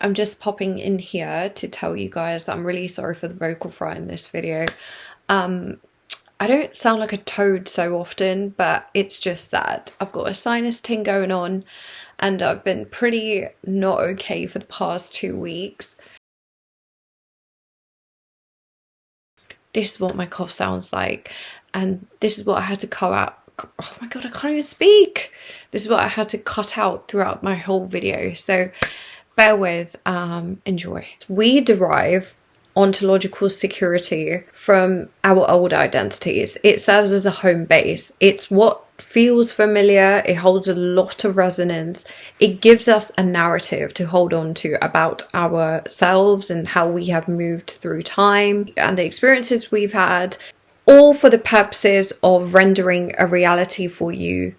I'm just popping in here to tell you guys that I'm really sorry for the vocal fry in this video. I don't sound like a toad so often, but it's just that I've got a sinus thing going on and I've been pretty not okay for the past 2 weeks. This is what my cough sounds like, and this is what I had to cut out. Oh my god, I can't even speak. This is what I had to cut out throughout my whole video, so bear with, enjoy. We derive ontological security from our old identities. It serves as a home base. It's what feels familiar. It holds a lot of resonance. It gives us a narrative to hold on to about ourselves and how we have moved through time and the experiences we've had, all for the purposes of rendering a reality for you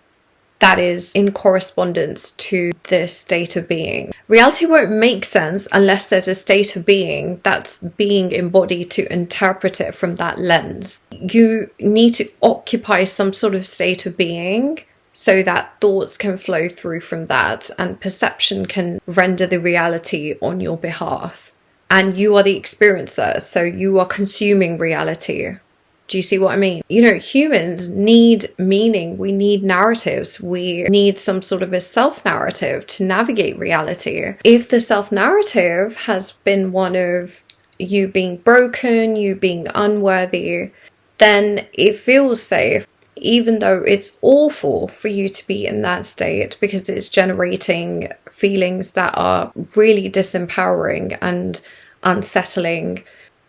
that is in correspondence to this state of being. Reality won't make sense unless there's a state of being that's being embodied to interpret it from that lens. You need to occupy some sort of state of being so that thoughts can flow through from that and perception can render the reality on your behalf. And you are the experiencer, so you are consuming reality. Do you see what I mean? You know, humans need meaning. We need narratives. We need some sort of a self-narrative to navigate reality. If the self-narrative has been one of you being broken, you being unworthy, then it feels safe, even though it's awful for you to be in that state because it's generating feelings that are really disempowering and unsettling.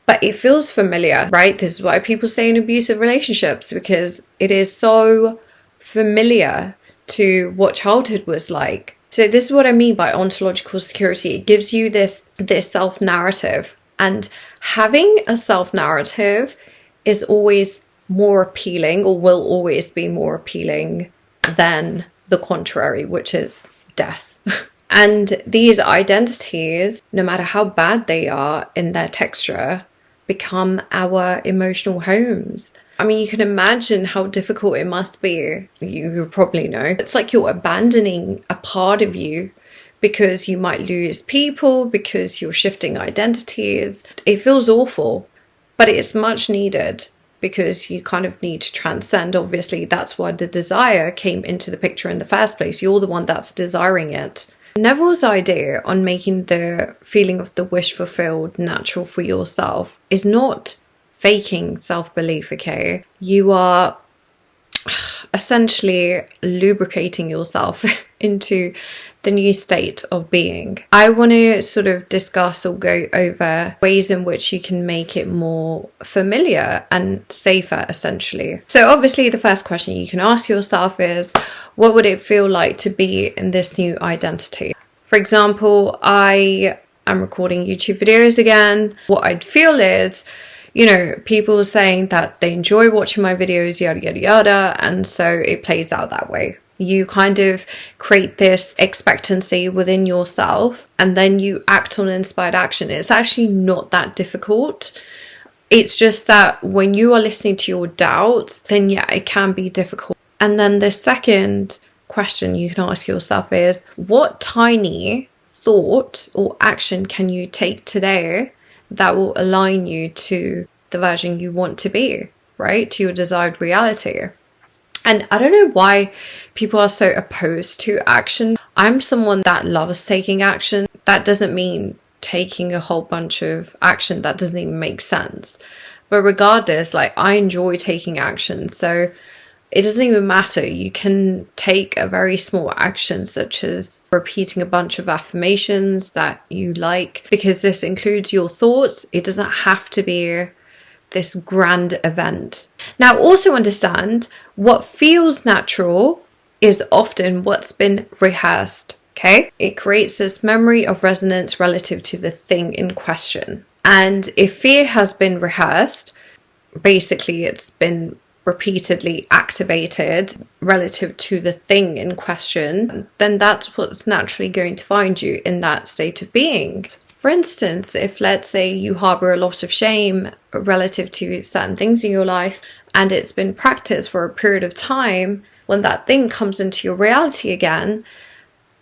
But it feels familiar, right? This is why people stay in abusive relationships, because it is so familiar to what childhood was like. So this is what I mean by ontological security. It gives you this self-narrative, and having a self-narrative is always more appealing, or will always be more appealing than the contrary, which is death. And these identities, no matter how bad they are in their texture, become our emotional homes. I mean, you can imagine how difficult it must be. You probably know. It's like you're abandoning a part of you because you might lose people, because you're shifting identities. It feels awful, but it's much needed because you kind of need to transcend. Obviously, that's why the desire came into the picture in the first place. You're the one that's desiring it. Neville's idea on making the feeling of the wish fulfilled natural for yourself is not faking self-belief, okay? You are essentially lubricating yourself into the new state of being. I want to sort of discuss or go over ways in which you can make it more familiar and safer, essentially. So obviously the first question you can ask yourself is, what would it feel like to be in this new identity? For example, I am recording YouTube videos again. What I'd feel is, you know, people saying that they enjoy watching my videos, yada, yada, yada. And so it plays out that way. You kind of create this expectancy within yourself and then you act on inspired action. It's actually not that difficult. It's just that when you are listening to your doubts, then yeah, it can be difficult. And then the second question you can ask yourself is, what tiny thought or action can you take today that will align you to the version you want to be, right? To your desired reality. And I don't know why people are so opposed to action. I'm someone that loves taking action. That doesn't mean taking a whole bunch of action that doesn't even make sense. But regardless, like, I enjoy taking action. So it doesn't even matter. You can take a very small action, such as repeating a bunch of affirmations that you like, because this includes your thoughts. It doesn't have to be this grand event. Now, also understand what feels natural is often what's been rehearsed, okay? It creates this memory of resonance relative to the thing in question. And if fear has been rehearsed, basically it's been repeatedly activated relative to the thing in question, then that's what's naturally going to find you in that state of being. For instance, if let's say you harbor a lot of shame relative to certain things in your life and it's been practiced for a period of time, when that thing comes into your reality again,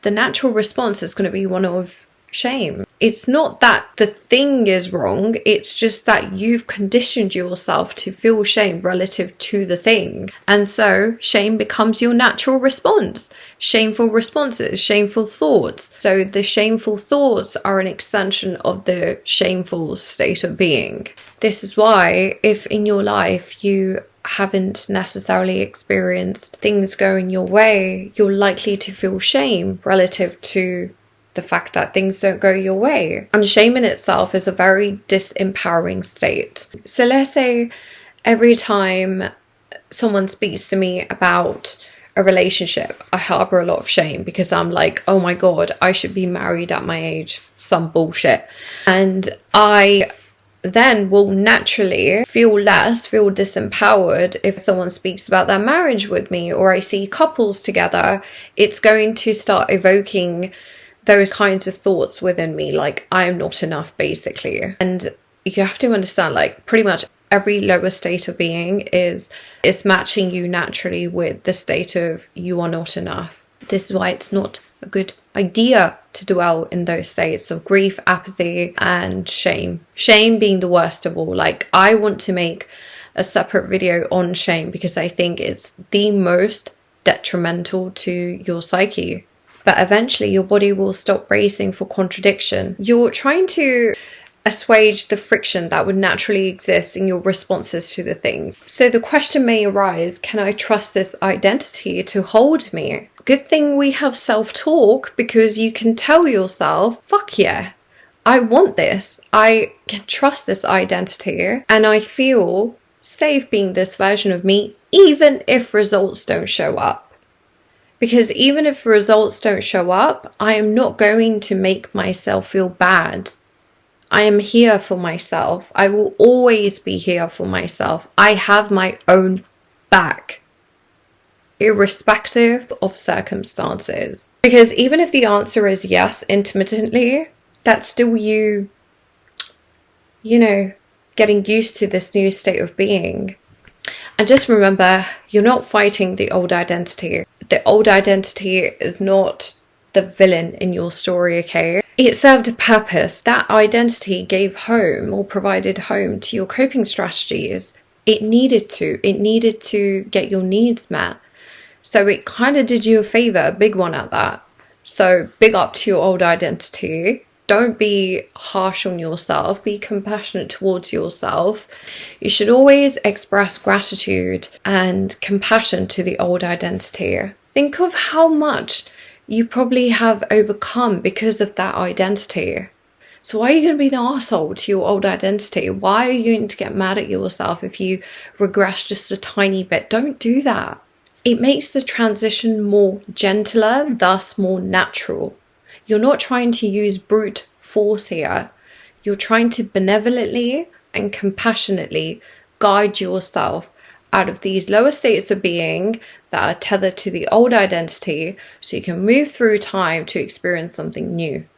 the natural response is going to be one of shame. It's not that the thing is wrong, it's just that you've conditioned yourself to feel shame relative to the thing. And so shame becomes your natural response. Shameful responses, shameful thoughts. So the shameful thoughts are an extension of the shameful state of being. This is why if in your life you haven't necessarily experienced things going your way, you're likely to feel shame relative to the fact that things don't go your way. And shame in itself is a very disempowering state. So let's say every time someone speaks to me about a relationship, I harbor a lot of shame because I'm like, oh my God, I should be married at my age, some bullshit. And I then will naturally feel disempowered if someone speaks about their marriage with me, or I see couples together. It's going to start evoking those kinds of thoughts within me, like I'm not enough, basically. And you have to understand, like, pretty much every lower state of being is matching you naturally with the state of you are not enough. This is why it's not a good idea to dwell in those states of grief, apathy, and shame. Shame being the worst of all. Like, I want to make a separate video on shame because I think it's the most detrimental to your psyche. But eventually your body will stop bracing for contradiction. You're trying to assuage the friction that would naturally exist in your responses to the things. So the question may arise, can I trust this identity to hold me? Good thing we have self-talk, because you can tell yourself, fuck yeah, I want this. I can trust this identity and I feel safe being this version of me, even if results don't show up. Because even if results don't show up, I am not going to make myself feel bad. I am here for myself. I will always be here for myself. I have my own back, irrespective of circumstances. Because even if the answer is yes, intermittently, that's still you know, getting used to this new state of being. And just remember, you're not fighting the old identity. The old identity is not the villain in your story, okay? It served a purpose. That identity gave home or provided home to your coping strategies. It needed to get your needs met. So it kind of did you a favor, a big one at that. So big up to your old identity. Don't be harsh on yourself. Be compassionate towards yourself. You should always express gratitude and compassion to the old identity. Think of how much you probably have overcome because of that identity. So why are you going to be an arsehole to your old identity? Why are you going to get mad at yourself if you regress just a tiny bit? Don't do that. It makes the transition more gentler, thus more natural. You're not trying to use brute force here. You're trying to benevolently and compassionately guide yourself out of these lower states of being that are tethered to the old identity so you can move through time to experience something new.